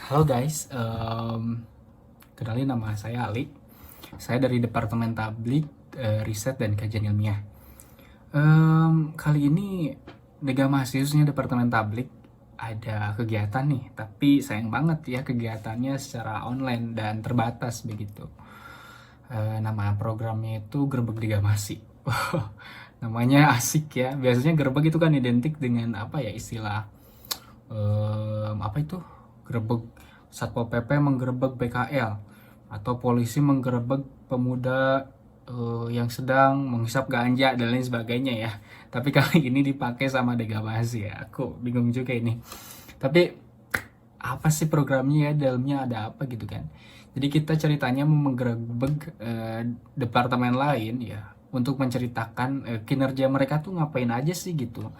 Halo guys, kenalin nama saya Ali. Saya dari Departemen Tablik, Riset dan Kajian Ilmiah. Kali ini Dega Mahasiswanya Departemen Tablik ada kegiatan nih, tapi sayang banget ya kegiatannya secara online dan terbatas begitu. Nama programnya itu Gerbek Digamasi. Namanya asik ya. Biasanya gerbek itu kan identik dengan apa ya istilah apa itu gerbek satpol pp menggerebek BKL atau polisi menggerebek pemuda yang sedang menghisap ganja dan lain sebagainya ya. Tapi kali ini dipakai sama Degamasi ya. Aku bingung juga ini. Tapi apa sih programnya ya, dalamnya ada apa gitu kan. Jadi kita ceritanya menggerebek departemen lain ya untuk menceritakan kinerja mereka tuh ngapain aja sih gitu.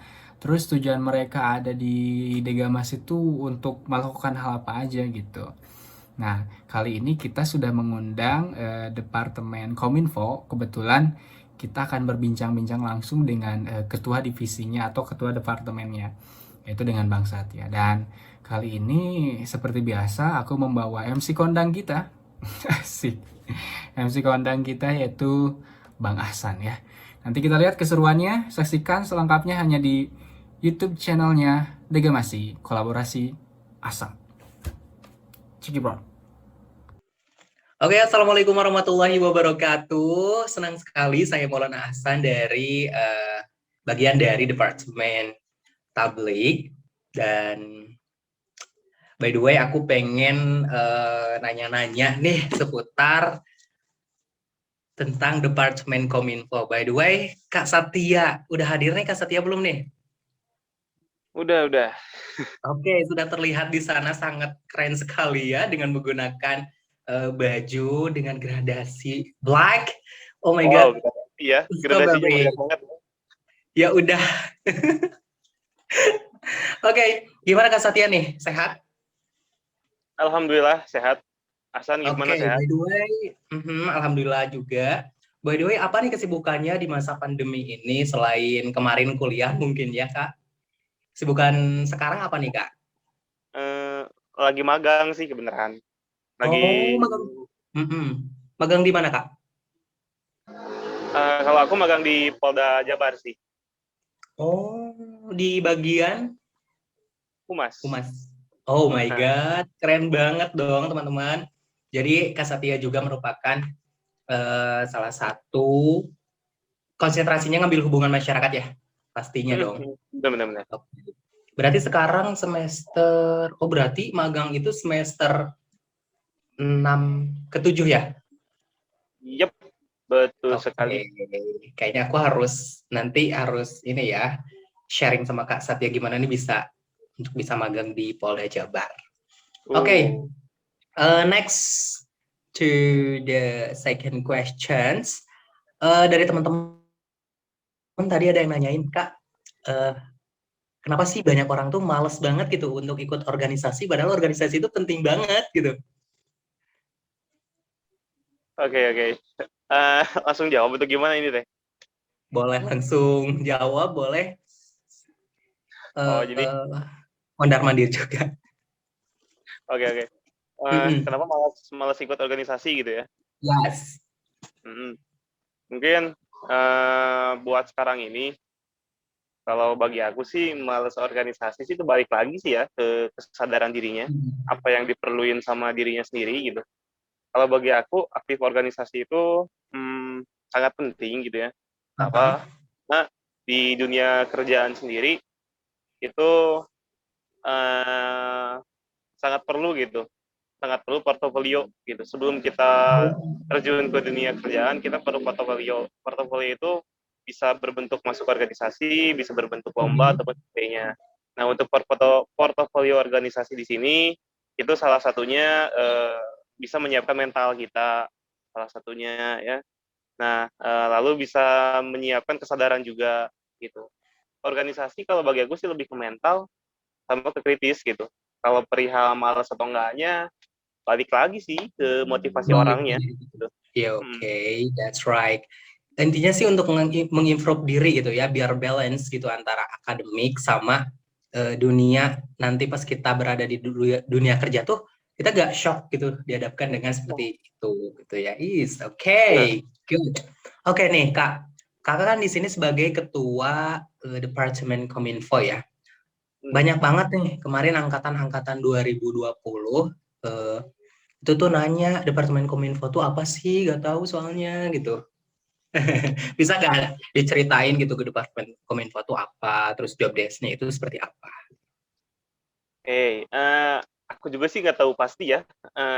Terus tujuan mereka ada di Degamas itu untuk melakukan hal apa aja gitu. Nah, kali ini kita sudah mengundang Departemen Kominfo. Kebetulan kita akan berbincang-bincang langsung dengan ketua divisinya atau ketua departemennya, yaitu dengan Bang Satya. Dan kali ini seperti biasa aku membawa MC kondang kita. Asik. MC kondang kita yaitu Bang Ahsan ya. Nanti kita lihat keseruannya, saksikan selengkapnya hanya di YouTube channelnya Degamasi, kolaborasi Asam. Ciki bro. Oke, Assalamualaikum warahmatullahi wabarakatuh. Senang sekali saya Maulana Hasan dari bagian dari Departemen Tablik. Dan by the way, aku pengen nanya-nanya nih seputar tentang Departemen Kominfo. By the way, Kak Satya, udah hadir nih Kak Satya belum nih? Udah. Oke, sudah terlihat di sana sangat keren sekali ya dengan menggunakan baju dengan gradasi black. Oh my Wow, God, iya, so gradasinya very. banyak banget. Ya udah. Oke, gimana Kak Satya nih? Sehat? Alhamdulillah sehat. Hasan gimana Oke, sehat? by the way, alhamdulillah juga. By the way, apa nih kesibukannya di masa pandemi ini selain kemarin kuliah mungkin ya Kak? Kesibukan sekarang apa nih Kak? Eh, Lagi magang sih kebenaran. Lagi Oh, magang. Mhm. Magang di mana Kak? kalau aku magang di Polda Jabar sih, Oh, di bagian Humas. humas. Oh my Nah, God, keren banget dong teman-teman. Jadi Kak Satya juga merupakan salah satu konsentrasinya ngambil hubungan masyarakat ya, pastinya dong. benar-benar. Berarti sekarang semester, oh berarti magang itu semester 6 ke 7 ya? Yep, betul Oke, sekali. kayaknya aku nanti harus ini ya, sharing sama Kak Satya gimana nih untuk bisa magang di Polda Jabar. Oke, Uh, next to the second questions. Dari teman-teman tadi ada yang nanyain, Kak, uh, kenapa sih banyak orang tuh males banget gitu untuk ikut organisasi, padahal organisasi itu penting banget gitu. oke. Langsung jawab untuk gimana ini teh? Boleh langsung jawab, boleh Oh, jadi mondar-mandir juga. oke. Kenapa malas ikut organisasi gitu ya? Yes. Mm-mm. Mungkin buat sekarang ini, kalau bagi aku sih males organisasi sih itu balik lagi sih ya ke kesadaran dirinya, apa yang diperluin sama dirinya sendiri gitu. Kalau bagi aku aktif organisasi itu sangat penting gitu ya. Aha. Apa? Nah, di dunia kerjaan sendiri itu eh, sangat perlu gitu, sangat perlu portofolio gitu. Sebelum kita terjun ke dunia kerjaan, kita perlu portofolio. Portofolio itu bisa berbentuk masuk organisasi, bisa berbentuk lomba ataupun sebagainya. Nah, untuk portofolio organisasi di sini itu salah satunya bisa menyiapkan mental kita, salah satunya ya. Nah, lalu bisa menyiapkan kesadaran juga gitu. Organisasi kalau bagi aku sih lebih ke mental sama ke kritis gitu. Kalau perihal malas atau enggaknya, balik lagi sih ke motivasi Balik orangnya. lagi. Gitu. Ya oke, that's right. Intinya sih untuk mengimprove diri gitu ya, biar balance gitu antara akademik sama dunia nanti pas kita berada di dunia kerja tuh kita gak shock gitu dihadapkan dengan seperti itu gitu ya. Is Benar. okay, good. Oke nih Kak, Kakak kan di sini sebagai ketua Departemen Kominfo ya. Banyak banget nih kemarin angkatan-angkatan 2020 eh, itu tuh nanya Departemen Kominfo tuh apa sih? Gak tahu soalnya gitu. Bisa nggak diceritain gitu ke Departemen Kominfo tuh apa, terus job desk-nya itu seperti apa? Aku juga sih nggak tahu pasti ya,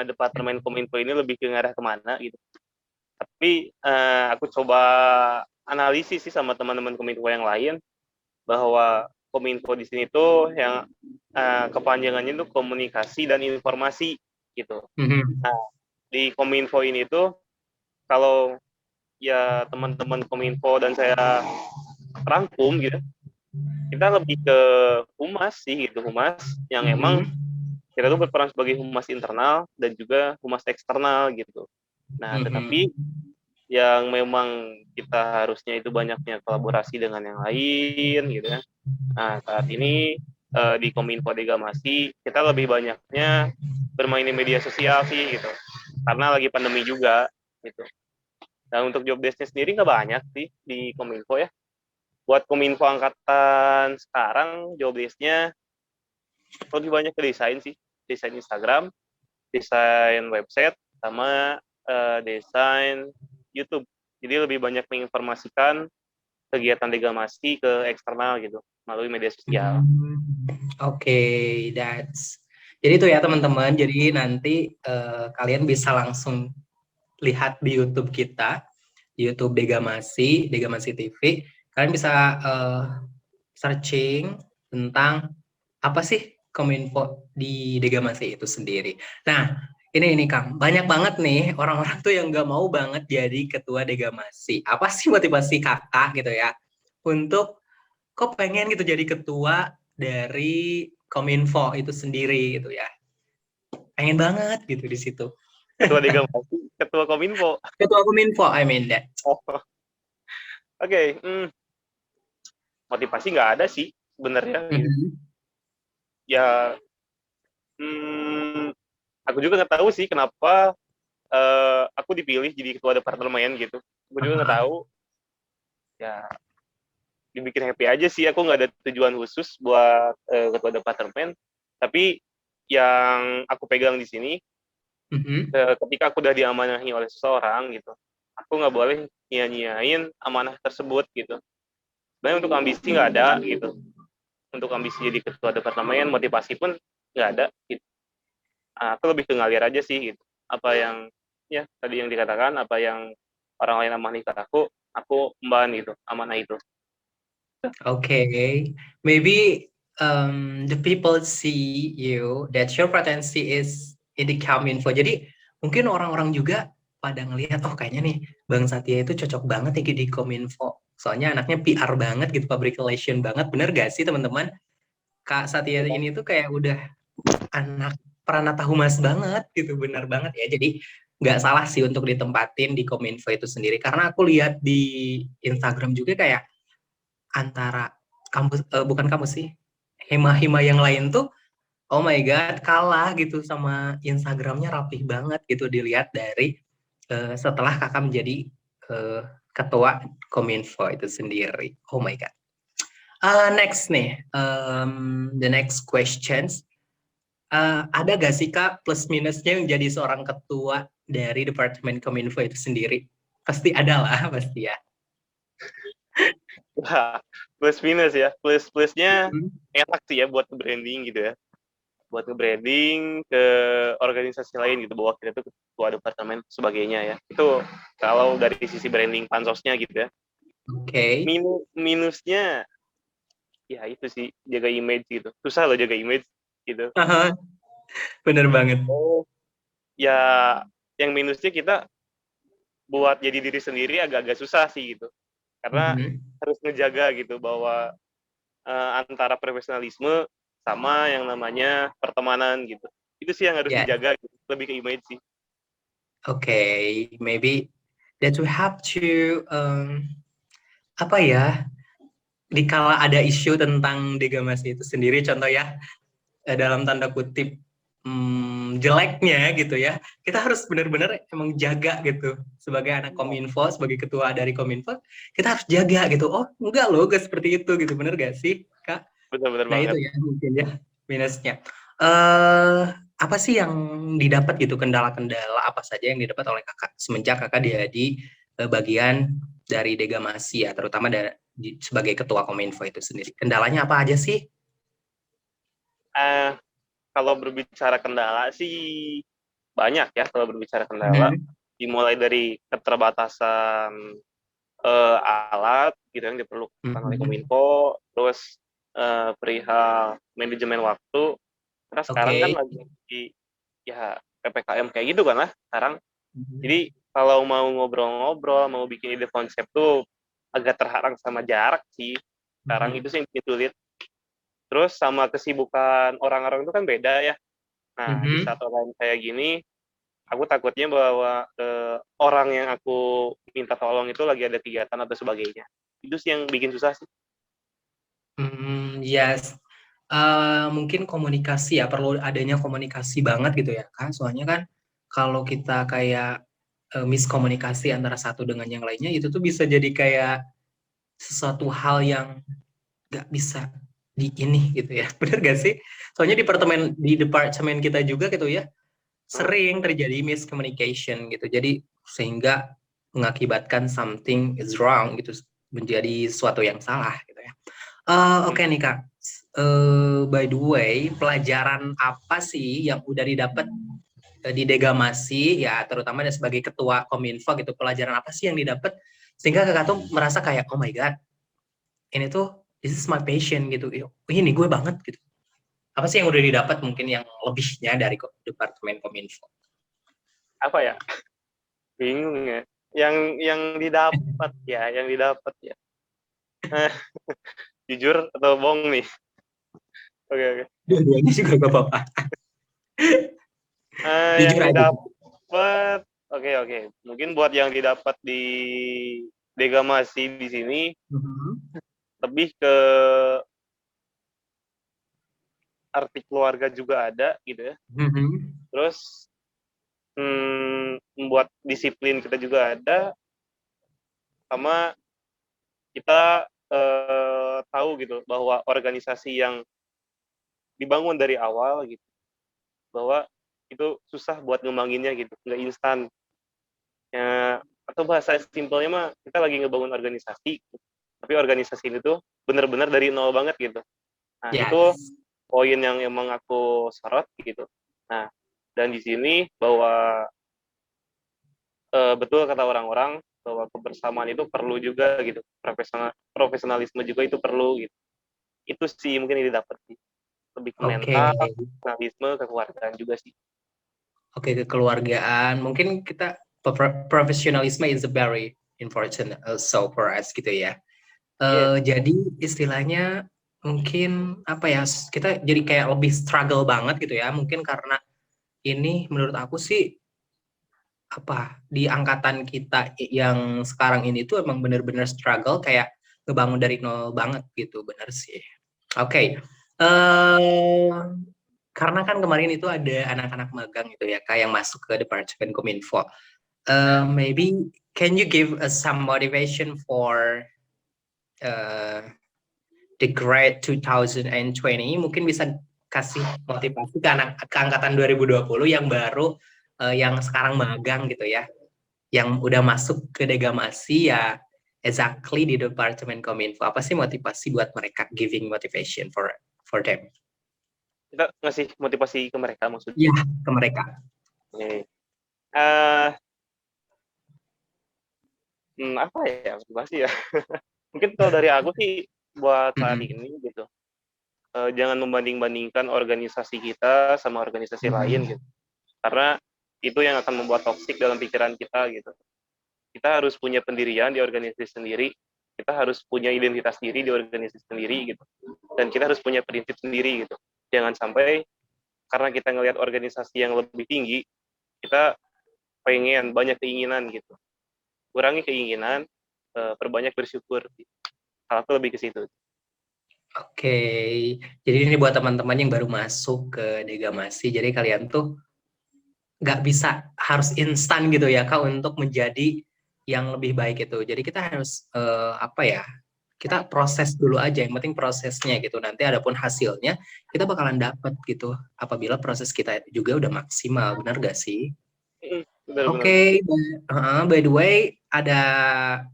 Departemen Kominfo ini lebih ke ngarah kemana gitu. Tapi aku coba analisis sih sama teman-teman Kominfo yang lain, bahwa Kominfo di sini tuh yang kepanjangannya tuh komunikasi dan informasi gitu. Mhm. Nah, di Kominfo ini tuh kalau ya teman-teman Kominfo dan saya rangkum gitu, kita lebih ke humas sih gitu, humas yang emang Mhm. kita tuh berperan sebagai humas internal dan juga humas eksternal gitu. Nah, Mhm. tetapi yang memang kita harusnya itu banyaknya kolaborasi dengan yang lain gitu ya. Nah, saat ini di Kominfo Degamasi kita lebih banyaknya bermain di media sosial sih gitu. Karena lagi pandemi juga gitu. Dan untuk job desk-nya sendiri nggak banyak sih di Kominfo ya. Buat Kominfo angkatan sekarang job desk-nya lebih banyak ke desain sih. Desain Instagram, desain website, sama desain YouTube. Jadi lebih banyak menginformasikan kegiatan Degamasi ke eksternal gitu melalui media sosial. Oke, that's. Jadi itu ya teman-teman. Jadi nanti kalian bisa langsung lihat di YouTube kita, di YouTube Degamasi, Degamasi TV. Kalian bisa searching tentang apa sih Kominfo di Degamasi itu sendiri. Nah, ini Kang, banyak banget nih orang-orang tuh yang nggak mau banget jadi ketua Degamasi. Apa sih motivasi kakak gitu ya untuk kok pengen gitu jadi ketua dari Kominfo itu sendiri gitu ya? Pengen banget gitu di situ. Ketua Degamasi, ketua Kominfo. Ketua Kominfo, I mean that. Oh, oke. Motivasi nggak ada sih sebenarnya gitu. Mhm. Ya, aku juga nggak tahu sih kenapa aku dipilih jadi ketua departemen gitu. Aku juga nggak tahu. Ya, dibikin happy aja sih. Aku nggak ada tujuan khusus buat ketua departemen. Tapi yang aku pegang di sini, Mhm. ketika aku udah diamanahi oleh seseorang gitu, aku nggak boleh nyanyiain amanah tersebut gitu. Sebenarnya untuk ambisi nggak ada gitu. Untuk ambisi jadi ketua departemen, motivasi pun nggak ada gitu. Aku lebih ke ngalir aja sih gitu. Apa yang ya tadi yang dikatakan, apa yang orang lain amani ke aku emban gitu, amanah itu. Okay, maybe the people see you that your potency is in the Kominfo. Jadi mungkin orang-orang juga pada ngelihat, oh kayaknya nih Bang Satya itu cocok banget nih di Kominfo. Soalnya anaknya PR banget gitu, public relation banget. Bener gak sih teman-teman? Kak Satya ini tuh kayak udah anak Pranata Humas banget gitu, bener banget ya. Jadi nggak salah sih untuk ditempatin di Kominfo itu sendiri. Karena aku lihat di Instagram juga kayak antara kampus bukan kampus sih, hima-hima yang lain tuh oh my god kalah gitu sama Instagramnya rapih banget gitu dilihat dari setelah kakak menjadi uh, ketua Kominfo itu sendiri. Oh my god. Next nih, the next questions. Ada gak sih kak plus minusnya menjadi seorang ketua dari Departemen Kominfo itu sendiri? Pasti ada lah, pasti ya. Wah, plus minus ya. Plus plusnya enak sih ya buat branding gitu ya. Buat nge-branding ke organisasi lain gitu, bahwa kita tuh ketua departemen sebagainya ya. Itu kalau dari sisi branding pansosnya gitu ya. Oke. Minusnya ya itu sih, jaga image gitu. Susah loh jaga image gitu. Bener banget. Oh, ya yang minusnya kita buat jadi diri sendiri agak-agak susah sih gitu. Karena Mhm. harus ngejaga gitu bahwa antara profesionalisme sama yang namanya pertemanan gitu. Itu sih yang harus Ya, dijaga gitu. Lebih ke image sih. okay, maybe that we have to apa ya, dikala ada isu tentang degamasi itu sendiri, contoh ya dalam tanda kutip jeleknya gitu ya, kita harus benar-benar emang jaga gitu. Sebagai anak Kominfo, sebagai ketua dari Kominfo, kita harus jaga gitu. Oh, enggak loh, gak seperti itu gitu. Bener gak sih, Kak? Benar-benar Nah, banget. itu ya mungkin ya minusnya. Apa sih yang didapat gitu, kendala-kendala apa saja yang didapat oleh Kakak semenjak Kakak dia di bagian dari Degamasi ya, terutama sebagai ketua Kominfo itu sendiri. Kendalanya apa aja sih? Eh, Kalau berbicara kendala sih banyak ya. Kalau berbicara kendala, Mhm. dimulai dari keterbatasan alat gitu yang diperlukan oleh Mhm. Kominfo, terus perihal manajemen waktu. Karena sekarang kan Oke. lagi ya PPKM kayak gitu kan lah sekarang. Mhm. Jadi kalau mau ngobrol-ngobrol, mau bikin ide konsep tuh agak terhalang sama jarak sih. Sekarang itu Mhm. sih yang bikin sulit. Terus sama kesibukan orang-orang itu kan beda ya. Nah, di Mhm. saat online kayak gini, aku takutnya bahwa orang yang aku minta tolong itu lagi ada kegiatan atau sebagainya. Itu sih yang bikin susah sih. Yes. Mungkin komunikasi ya, perlu adanya komunikasi banget gitu ya kan. Soalnya kan kalau kita kayak miskomunikasi antara satu dengan yang lainnya, itu tuh bisa jadi kayak sesuatu hal yang nggak bisa di ini gitu ya. Bener gak sih? Soalnya di departemen kita juga gitu ya, Hmm. sering terjadi miscommunication gitu. Jadi sehingga mengakibatkan something is wrong gitu, menjadi sesuatu yang salah gitu ya. Oke nih Kak. By the way, pelajaran apa sih yang udah didapat di Degamasi ya, terutama sebagai ketua Kominfo gitu, pelajaran apa sih yang didapat sehingga Kakak tuh merasa kayak oh my god, ini tuh this is my passion gitu. Ini gue banget gitu. Apa sih yang udah didapat mungkin yang lebihnya dari Departemen Kominfo? Apa ya? Bingung ya. Yang didapat ya, yang didapat ya. Eh, Jujur atau bohong nih? Oke, oke. Dua-duanya juga gak apa-apa. Yang Jujur aja. didapat, oke, oke. Mungkin buat yang didapat di Degamasi di sini Mhm. lebih ke arti keluarga juga ada gitu ya. Mhm. Terus membuat disiplin kita juga ada, sama kita tahu gitu bahwa organisasi yang dibangun dari awal gitu, bahwa itu susah buat ngembanginnya gitu, nggak instan. Ya, atau bahasa simpelnya mah kita lagi ngebangun organisasi, tapi organisasi ini tuh benar-benar dari nol banget gitu. Nah, itu Yes. poin yang emang aku sorot gitu. Nah, dan di sini bahwa betul kata orang-orang bahwa kebersamaan itu perlu juga gitu. Profesionalisme juga itu perlu gitu. Itu sih mungkin ini dapat sih. Lebih ke Oke. mental, profesionalisme, kekeluargaan juga sih. Oke, kekeluargaan. Mungkin kita professionalisme is very important also for us gitu ya. Iya, Jadi istilahnya mungkin apa ya, kita jadi kayak lebih struggle banget gitu ya. Mungkin karena ini menurut aku sih apa di angkatan kita yang sekarang ini tuh emang bener-bener struggle kayak ngebangun dari nol banget gitu, bener sih. Oke, karena kan kemarin itu ada anak-anak magang gitu ya, kayak yang masuk ke Departemen Kominfo. Maybe can you give us some motivation for uh, the grade 2020? Mungkin bisa kasih motivasi ke angkatan 2020 yang baru, yang sekarang magang gitu ya, yang udah masuk ke Degamasi ya, exactly di Departemen Kominfo. Apa sih motivasi buat mereka, giving motivation for them? kita ngasih motivasi ke mereka maksudnya. Iya, ke mereka. Nih. Eh, Apa ya motivasi ya? Mungkin kalau dari aku sih buat saat Mhm. ini gitu, jangan membanding-bandingkan organisasi kita sama organisasi lain Mhm. gitu. Karena itu yang akan membuat toksik dalam pikiran kita gitu. Kita harus punya pendirian di organisasi sendiri, kita harus punya identitas diri di organisasi sendiri gitu. Dan kita harus punya prinsip sendiri gitu. Jangan sampai karena kita ngelihat organisasi yang lebih tinggi, kita pengen banyak keinginan gitu. Kurangi keinginan, perbanyak bersyukur. Hal itu lebih ke situ. Oke, jadi ini buat teman-teman yang baru masuk ke Degamasi. Jadi kalian tuh nggak bisa harus instan gitu ya Kak untuk menjadi yang lebih baik itu. Jadi kita harus apa ya? Kita proses dulu aja, yang penting prosesnya gitu. Nanti adapun hasilnya kita bakalan dapat gitu. Apabila proses kita juga udah maksimal, benar gak sih? Benar-benar. Oke, by the way, ada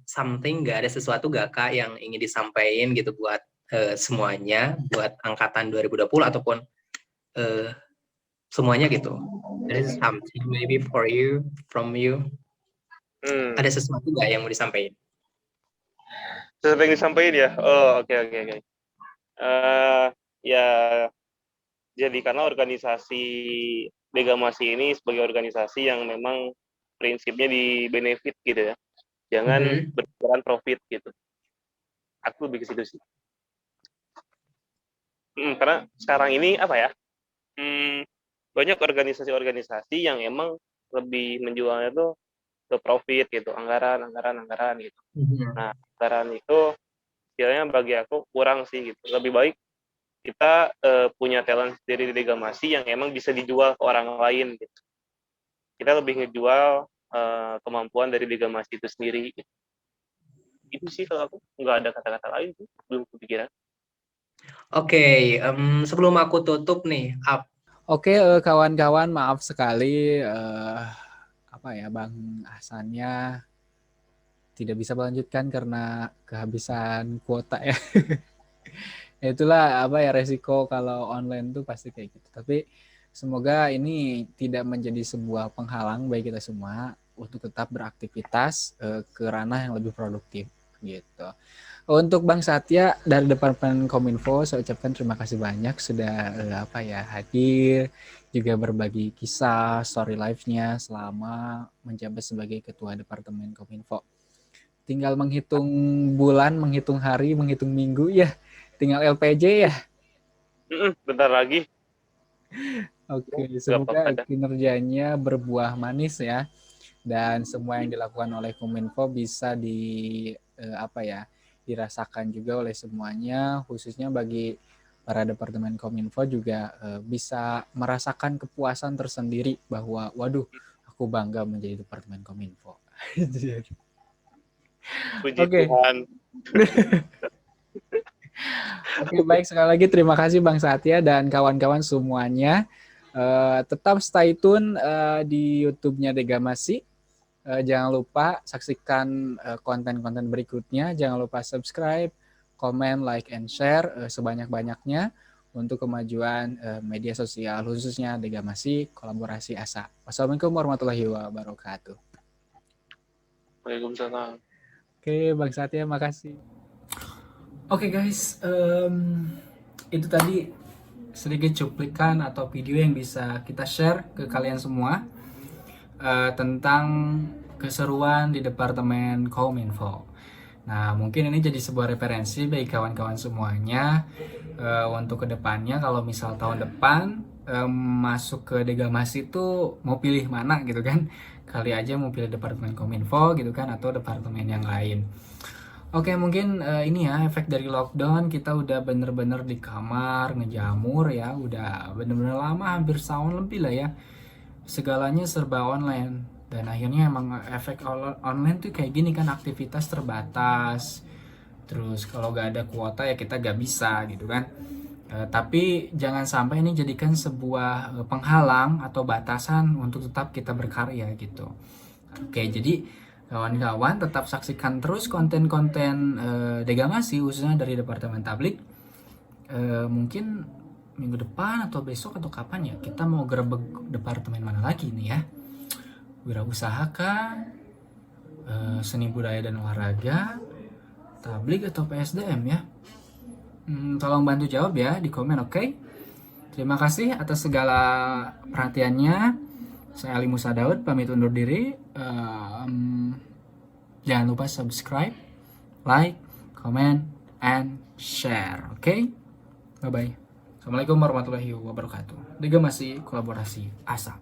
something nggak, ada sesuatu nggak Kak yang ingin disampaikan gitu buat semuanya, buat angkatan 2020 ataupun eh, semuanya gitu. There is something maybe for you, from you. Hmm. Ada sesuatu nggak yang mau disampaikan? Sesuatu yang disampaikan ya. Oh, oke oke oke. Ya, jadi karena organisasi Degamasi ini sebagai organisasi yang memang prinsipnya di benefit gitu ya. Jangan Mhm. berpikiran profit gitu. Aku lebih ke situ sih. Karena sekarang ini apa ya? Banyak organisasi-organisasi yang emang lebih menjualnya tuh ke profit gitu, anggaran gitu. Mhm. Nah, anggaran itu istilahnya bagi aku kurang sih gitu. Lebih baik kita punya talent sendiri di Degamasi yang emang bisa dijual ke orang lain gitu. Kita lebih ngejual kemampuan dari Degamasi itu sendiri gitu. Itu sih kalau aku nggak ada kata-kata lain sih, belum kepikiran. Oke, sebelum aku tutup nih, Oke, kawan-kawan, maaf sekali apa ya Bang Hasannya tidak bisa melanjutkan karena kehabisan kuota ya. Ya itulah apa ya resiko kalau online tuh pasti kayak gitu. Tapi semoga ini tidak menjadi sebuah penghalang bagi kita semua untuk tetap beraktivitas ke ranah yang lebih produktif gitu. Untuk Bang Satya dari Departemen Kominfo, saya ucapkan terima kasih banyak sudah apa ya hadir, juga berbagi kisah story life-nya selama menjabat sebagai Ketua Departemen Kominfo. Tinggal menghitung bulan, menghitung hari, menghitung minggu ya. Tinggal LPJ ya. Bentar lagi, Oke, berapa semoga ada. kinerjanya berbuah manis ya dan semua yang dilakukan oleh Kominfo bisa apa ya dirasakan juga oleh semuanya, khususnya bagi para departemen Kominfo juga bisa merasakan kepuasan tersendiri bahwa waduh aku bangga menjadi departemen Kominfo. Puji Oke. Tuhan. Oke, baik sekali lagi terima kasih Bang Satya dan kawan-kawan semuanya. Tetap stay tune di YouTube-nya Degamasi. Jangan lupa saksikan konten-konten berikutnya. Jangan lupa subscribe, komen, like, and share sebanyak-banyaknya untuk kemajuan media sosial khususnya Degamasi Kolaborasi ASA. Wassalamualaikum warahmatullahi wabarakatuh. Waalaikumsalam. Oke, Bang Satya, makasih. Oke guys, itu tadi sedikit cuplikan atau video yang bisa kita share ke kalian semua tentang keseruan di Departemen Kominfo. Nah, mungkin ini jadi sebuah referensi bagi kawan-kawan semuanya untuk kedepannya kalau misal tahun depan masuk ke Degamasi itu mau pilih mana gitu kan. Kali aja mau pilih Departemen Kominfo gitu kan atau departemen yang lain. Oke, mungkin ini ya efek dari lockdown kita udah bener-bener di kamar ngejamur ya, udah bener-bener lama hampir setahun lebih lah ya. Segalanya serba online dan akhirnya emang efek online tuh kayak gini kan aktivitas terbatas. Terus kalau gak ada kuota ya kita gak bisa gitu kan. Tapi jangan sampai ini jadikan sebuah penghalang atau batasan untuk tetap kita berkarya gitu. Oke, jadi kawan-kawan tetap saksikan terus konten-konten Degamasi khususnya dari Departemen Tablik. Mungkin minggu depan atau besok atau kapan ya kita mau gerbek departemen mana lagi nih ya? Wirausaha kah? Seni budaya dan olahraga, Tablik atau PSDM ya? Tolong bantu jawab ya di komen, oke? Terima kasih atas segala perhatiannya. Saya Ali Musa Daud, pamit undur diri. Jangan lupa subscribe, like, comment, and share. Oke? Bye-bye. Assalamualaikum warahmatullahi wabarakatuh. Degamasi Kolaborasi ASA.